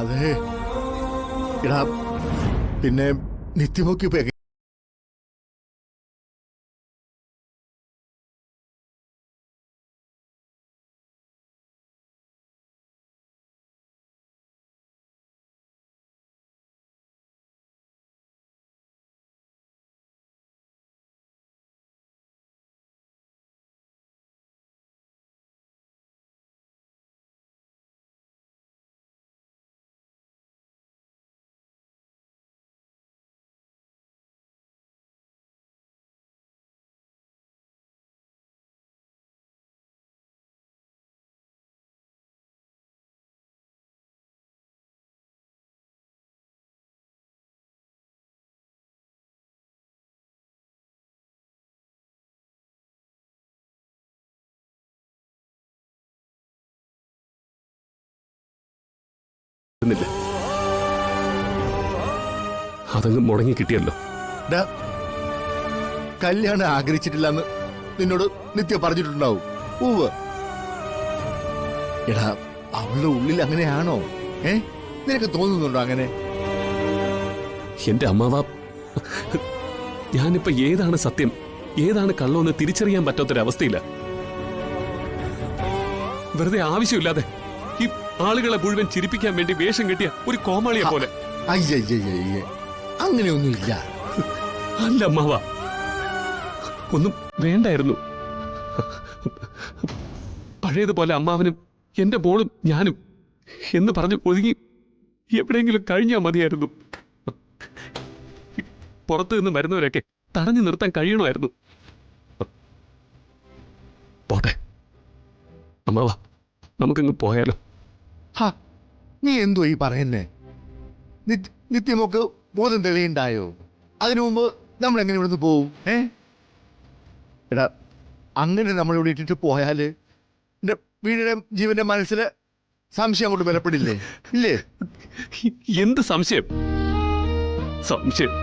അതെ എടാ, പിന്നെ നിത്യമൊക്കെ ഇപ്പൊ അതങ്ങ് മുടങ്ങി കിട്ടിയല്ലോ. കല്യാണം ആഗ്രഹിച്ചിട്ടില്ലെന്ന് നിന്നോട് നിത്യ പറഞ്ഞിട്ടുണ്ടാവും. ഊവ് എടാ, അവളുടെ ഉള്ളിൽ അങ്ങനെയാണോ? നിനക്ക് തോന്നുന്നുണ്ടോ അങ്ങനെ? എന്റെ അമ്മാവ, ഞാനിപ്പോ ഏതാണ് സത്യം ഏതാണ് കള്ളമെന്ന് തിരിച്ചറിയാൻ പറ്റാത്തൊരവസ്ഥയില്ല. വെറുതെ ആവശ്യമില്ലാതെ ഈ ആളുകളെ മുഴുവൻ ചിരിപ്പിക്കാൻ വേണ്ടി വേഷം കെട്ടിയ ഒരു കോമാളിയെ പോലെ. അയ്യയ്യയ്യേ, അങ്ങനെയൊന്നുമില്ല. അല്ല അമ്മാവ, ഒന്നും വേണ്ടായിരുന്നു. പഴയതുപോലെ അമ്മാവനും എന്റെ മോളും ഞാനും എന്ന് പറഞ്ഞ് ഒതുങ്ങി എവിടെയെങ്കിലും കഴിഞ്ഞാൽ മതിയായിരുന്നു. പുറത്തു നിന്ന് വരുന്നവരൊക്കെ തടഞ്ഞു നിർത്താൻ കഴിയണമായിരുന്നു. പോട്ടെ അമ്മാവ, നമുക്കിങ്ങ് പോയാലോ? നീ എന്തോ ഈ പറയുന്നേ? നിത്യമൊക്കെ ബോധം തെളിയുണ്ടായോ? അതിനു മുമ്പ് നമ്മൾ എങ്ങനെ ഇവിടുന്ന് പോവും? എടാ, അങ്ങനെ നമ്മളിവിടെ ഇട്ടിട്ട് പോയാല് എന്റെ വീടിന്റെ ജീവന്റെ മനസ്സിൽ സംശയം അങ്ങോട്ട് ബലപ്പെടില്ലേ? ഇല്ലേ? എന്ത് സംശയം? സംശയം